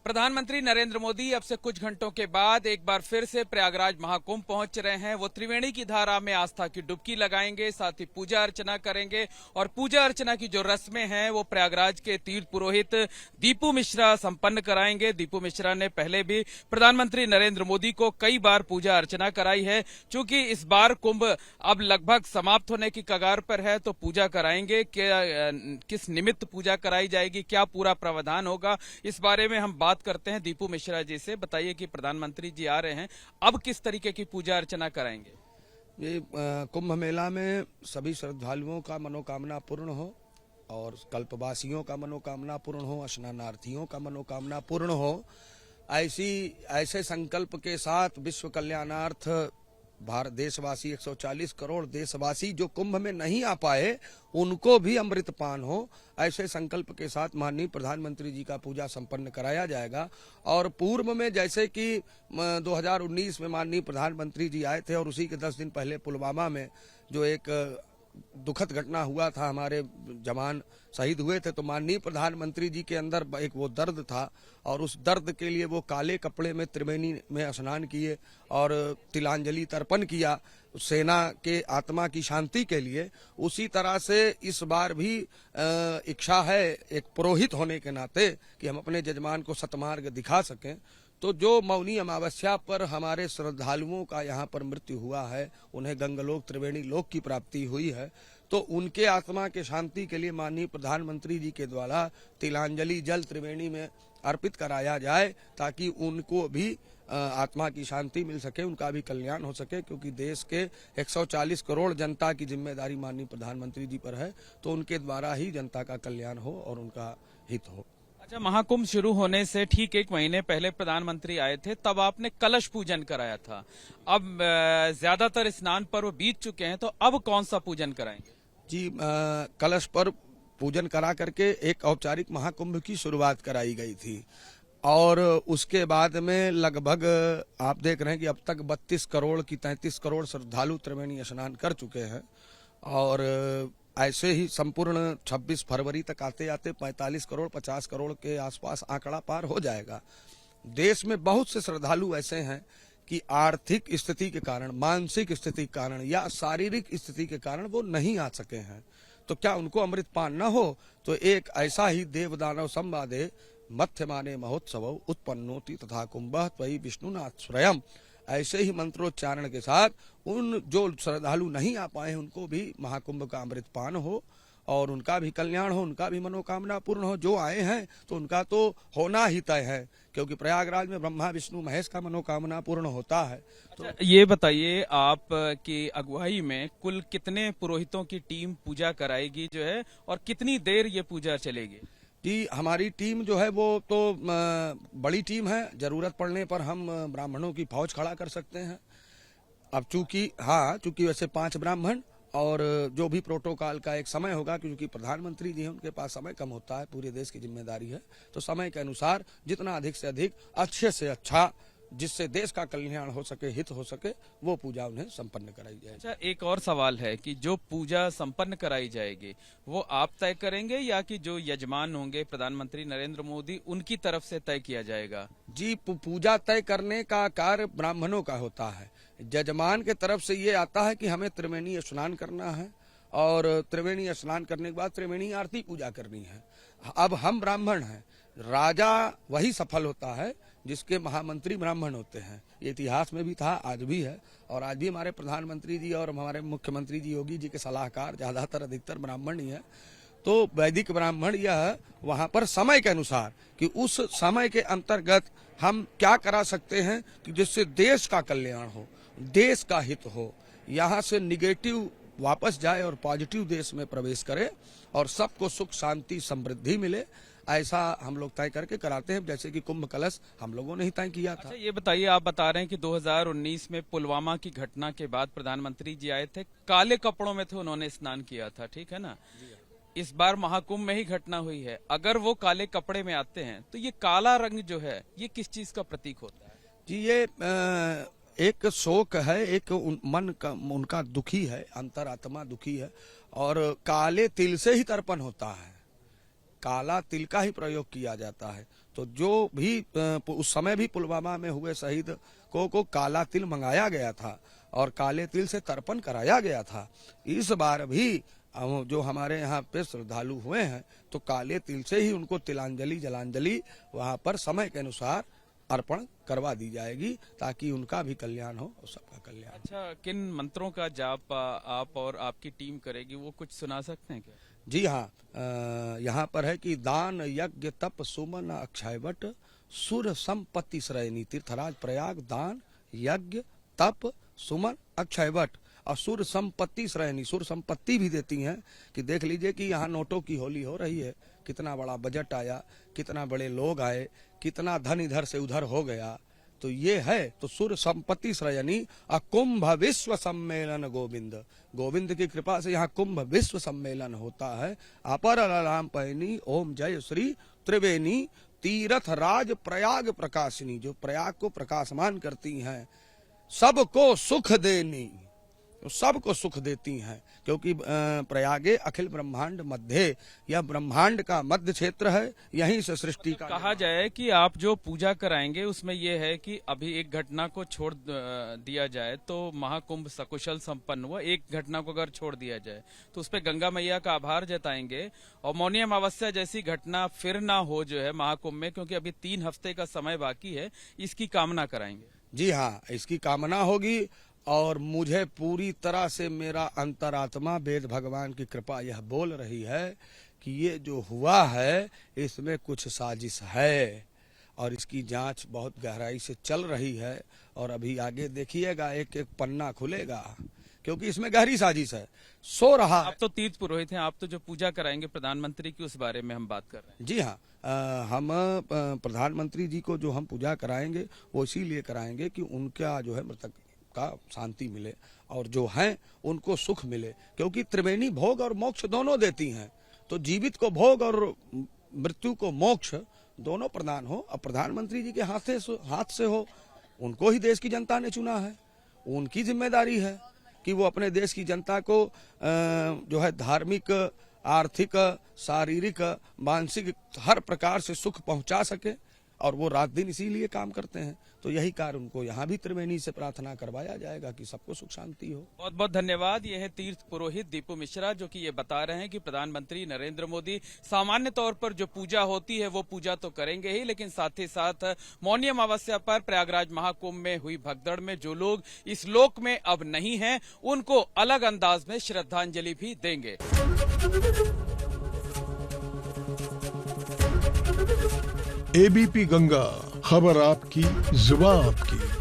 प्रधानमंत्री नरेंद्र मोदी अब से कुछ घंटों के बाद एक बार फिर से प्रयागराज महाकुंभ पहुंच रहे हैं। वो त्रिवेणी की धारा में आस्था की डुबकी लगाएंगे, साथ ही पूजा अर्चना करेंगे और पूजा अर्चना की जो रस्में हैं वो प्रयागराज के तीर्थ पुरोहित दीपू मिश्रा संपन्न कराएंगे। दीपू मिश्रा ने पहले भी प्रधानमंत्री नरेंद्र मोदी को कई बार पूजा अर्चना कराई है। चूंकि इस बार कुंभ अब लगभग समाप्त होने की कगार पर है तो पूजा कराएंगे। किस निमित्त पूजा कराई जाएगी, क्या पूरा प्रावधान होगा, इस बारे में हम बात करते हैं दीपू मिश्रा जी से। बताइए कि प्रधानमंत्री जी आ रहे हैं, अब किस तरीके की पूजा अर्चना कराएंगे? ये कुंभ मेला में सभी श्रद्धालुओं का मनोकामना पूर्ण हो और कल्पवासियों का मनोकामना पूर्ण हो, स्नानार्थियों का मनोकामना पूर्ण हो, ऐसे संकल्प के साथ विश्व कल्याणार्थ भारत देशवासी 140 करोड़ देशवासी जो कुंभ में नहीं आ पाए उनको भी अमृतपान हो, ऐसे संकल्प के साथ माननीय प्रधानमंत्री जी का पूजा संपन्न कराया जाएगा। और पूर्व में जैसे कि 2019 में माननीय प्रधानमंत्री जी आए थे और उसी के 10 दिन पहले पुलवामा में जो एक दुखद घटना हुआ था, हमारे जवान शहीद हुए थे, तो माननीय प्रधानमंत्री जी के अंदर एक वो दर्द था और उस दर्द के लिए वो काले कपड़े में त्रिवेणी में स्नान किए और तिलांजलि तर्पण किया सेना के आत्मा की शांति के लिए। उसी तरह से इस बार भी इच्छा है एक पुरोहित होने के नाते कि हम अपने जजमान को सतमार्ग दिखा सकें। तो जो मौनी अमावस्या पर हमारे श्रद्धालुओं का यहाँ पर मृत्यु हुआ है, उन्हें गंगलोक त्रिवेणी लोक की प्राप्ति हुई है, तो उनके आत्मा के शांति के लिए माननीय प्रधानमंत्री जी के द्वारा तिलांजलि जल त्रिवेणी में अर्पित कराया जाए ताकि उनको भी आत्मा की शांति मिल सके, उनका भी कल्याण हो सके। क्योंकि देश के 140 करोड़ जनता की जिम्मेदारी माननीय प्रधानमंत्री जी पर है, तो उनके द्वारा ही जनता का कल्याण हो और उनका हित हो। अच्छा, महाकुंभ शुरू होने से ठीक एक महीने पहले प्रधानमंत्री आए थे, तब आपने कलश पूजन कराया था। अब ज्यादातर स्नान पर्व बीत चुके हैं, तो अब कौन सा पूजन कराएंगे? जी, कलश पर पूजन करा करके एक औपचारिक महाकुंभ की शुरुआत कराई गई थी और उसके बाद में लगभग आप देख रहे हैं कि अब तक 32 करोड़ की 33 करोड़ श्रद्धालु त्रिवेणी स्नान कर चुके हैं और ऐसे ही संपूर्ण 26 फरवरी तक आते आते 45 करोड़ 50 करोड़ के आसपास आंकड़ा पार हो जाएगा। देश में बहुत से श्रद्धालु ऐसे हैं कि आर्थिक स्थिति के कारण, मानसिक स्थिति के कारण या शारीरिक स्थिति के कारण वो नहीं आ सके हैं, तो क्या उनको अमृतपान न हो? तो एक ऐसा ही देवदानव संवादे मध्यमाने महोत्सव उत्पन्नोति तथा कुंभः त्वयि विष्णुनाथ स्वयं, ऐसे ही मंत्रोच्चारण के साथ उन जो श्रद्धालु नहीं आ पाए उनको भी महाकुंभ का अमृतपान हो और उनका भी कल्याण हो, उनका भी मनोकामना पूर्ण हो। जो आए हैं तो उनका तो होना ही तय है, क्योंकि प्रयागराज में ब्रह्मा विष्णु महेश का मनोकामना पूर्ण होता है। तो अच्छा, ये बताइए आप की अगुवाई में कुल कितने पुरोहितों की टीम पूजा कराएगी जो है, और कितनी देर ये पूजा चलेगी? जी, हमारी टीम जो है वो तो बड़ी टीम है, जरूरत पड़ने पर हम ब्राह्मणों की फौज खड़ा कर सकते हैं। अब चूंकि वैसे 5 ब्राह्मण और जो भी प्रोटोकॉल का एक समय होगा, क्योंकि प्रधानमंत्री जी हैं उनके पास समय कम होता है, पूरे देश की जिम्मेदारी है, तो समय के अनुसार जितना अधिक से अधिक अच्छे से अच्छा जिससे देश का कल्याण हो सके, हित हो सके, वो पूजा उन्हें संपन्न कराई जाए। अच्छा, एक और सवाल है कि जो पूजा संपन्न कराई जाएगी वो आप तय करेंगे या कि जो यजमान होंगे प्रधानमंत्री नरेंद्र मोदी उनकी तरफ से तय किया जाएगा? जी, पूजा तय करने का कार्य ब्राह्मणों का होता है। यजमान के तरफ से ये आता है कि हमें त्रिवेणी स्नान करना है और त्रिवेणी स्नान करने के बाद त्रिवेणी आरती पूजा करनी है। अब हम ब्राह्मण हैं, राजा वही सफल होता है जिसके महामंत्री ब्राह्मण होते हैं। ये इतिहास में भी था, आज भी है, और आज भी हमारे प्रधानमंत्री जी और हमारे मुख्यमंत्री जी योगी जी के सलाहकार ज्यादातर अधिकतर ब्राह्मण ही है। तो वैदिक ब्राह्मण यह वहां पर समय के अनुसार कि उस समय के अंतर्गत हम क्या करा सकते हैं कि जिससे देश का कल्याण हो, देश का हित हो, यहाँ से निगेटिव वापस जाए और पॉजिटिव देश में प्रवेश करे और सबको सुख शांति समृद्धि मिले, ऐसा हम लोग तय करके कराते हैं। जैसे कि कुंभ कलश हम लोगों ने ही तय किया था। अच्छा, ये बताइए, आप बता रहे हैं कि 2019 में पुलवामा की घटना के बाद प्रधानमंत्री जी आए थे, काले कपड़ों में थे, उन्होंने स्नान किया था, ठीक है ना? इस बार महाकुंभ में ही घटना हुई है, अगर वो काले कपड़े में आते हैं तो ये काला रंग जो है ये किस चीज का प्रतीक होता है? जी, ये एक शोक है, एक मन का उनका दुखी है, अंतरात्मा दुखी है और काले तिल से ही तर्पण होता है, काला तिल का ही प्रयोग किया जाता है। तो जो भी उस समय भी पुलवामा में हुए शहीद को काला तिल मंगाया गया था और काले तिल से तर्पण कराया गया था। इस बार भी जो हमारे यहाँ पे श्रद्धालु हुए हैं तो काले तिल से ही उनको तिलांजलि जलांजलि वहाँ पर समय के अनुसार अर्पण करवा दी जाएगी, ताकि उनका भी कल्याण हो और सबका कल्याण। अच्छा, किन मंत्रों का जाप आप और आपकी टीम करेगी, वो कुछ सुना सकते हैं क्या? जी हाँ, यहाँ पर है कि दान यज्ञ तप सुमन अक्षयवट सुर संपत्ति श्रेणी तीर्थराज प्रयाग। दान यज्ञ तप सुमन अक्षयवट और सुर संपत्ति श्रेणी, सुर संपत्ति भी देती हैं कि देख लीजिए कि यहाँ नोटों की होली हो रही है, कितना बड़ा बजट आया, कितना बड़े लोग आए, कितना धन इधर से उधर हो गया। तो ये है तो सुर संपत्ति श्रेणी कुंभ विश्व सम्मेलन गोविंद। गोविंद की कृपा से यहाँ कुंभ विश्व सम्मेलन होता है। अपर राम पैनी ओम जय श्री त्रिवेणी तीर्थ राज प्रयाग प्रकाशिनी, जो प्रयाग को प्रकाशमान करती हैं, सबको सुख देनी, सबको सुख देती हैं, क्योंकि प्रयागे अखिल ब्रह्मांड मध्य, यह ब्रह्मांड का मध्य क्षेत्र है, यहीं से सृष्टि का कहा जाए कि आप जो पूजा कराएंगे उसमें यह है कि अभी एक घटना को छोड़ दिया जाए तो महाकुंभ सकुशल संपन्न हुआ, एक घटना को अगर छोड़ दिया जाए तो उस पर गंगा मैया का आभार जताएंगे और मौनी अमावस्या जैसी घटना फिर ना हो जो है महाकुंभ में, क्योंकि अभी 3 हफ्ते का समय बाकी है, इसकी कामना कराएंगे। जी हाँ, इसकी कामना होगी और मुझे पूरी तरह से मेरा अंतरात्मा वेद भगवान की कृपा यह बोल रही है कि ये जो हुआ है इसमें कुछ साजिश है और इसकी जांच बहुत गहराई से चल रही है और अभी आगे देखिएगा एक एक पन्ना खुलेगा, क्योंकि इसमें गहरी साजिश है। सो रहा आप तो तीर्थ पुरोहित हैं, आप तो जो पूजा कराएंगे प्रधानमंत्री की, उस बारे में हम बात कर रहे हैं। जी हाँ, हम प्रधानमंत्री जी को जो हम पूजा कराएंगे वो इसीलिए कराएंगे कि उनका जो है मृतक का शांति मिले और जो हैं उनको सुख मिले, क्योंकि त्रिवेणी भोग और मोक्ष दोनों देती हैं। तो जीवित को भोग और मृत्यु को मोक्ष दोनों प्रदान हो। अब प्रधानमंत्री जी के हाथ से हो, उनको ही देश की जनता ने चुना है, उनकी जिम्मेदारी है कि वो अपने देश की जनता को जो है धार्मिक, आर्थिक, शारीरिक, मानसिक हर प्रकार से सुख पहुंचा सके और वो रात दिन इसीलिए काम करते हैं। तो यही कार्य उनको यहाँ भी त्रिवेणी से प्रार्थना करवाया जाएगा कि सबको सुख शांति हो। बहुत बहुत धन्यवाद। ये है तीर्थ पुरोहित दीपू मिश्रा जो कि ये बता रहे हैं कि प्रधानमंत्री नरेंद्र मोदी सामान्य तौर पर जो पूजा होती है वो पूजा तो करेंगे ही, लेकिन साथ ही साथ मौनी अमावस्या पर प्रयागराज महाकुंभ में हुई भगदड़ में जो लोग इस लोक में अब नहीं हैं उनको अलग अंदाज में श्रद्धांजलि भी देंगे। एबीपी गंगा, खबर आपकी, जुबान आपकी।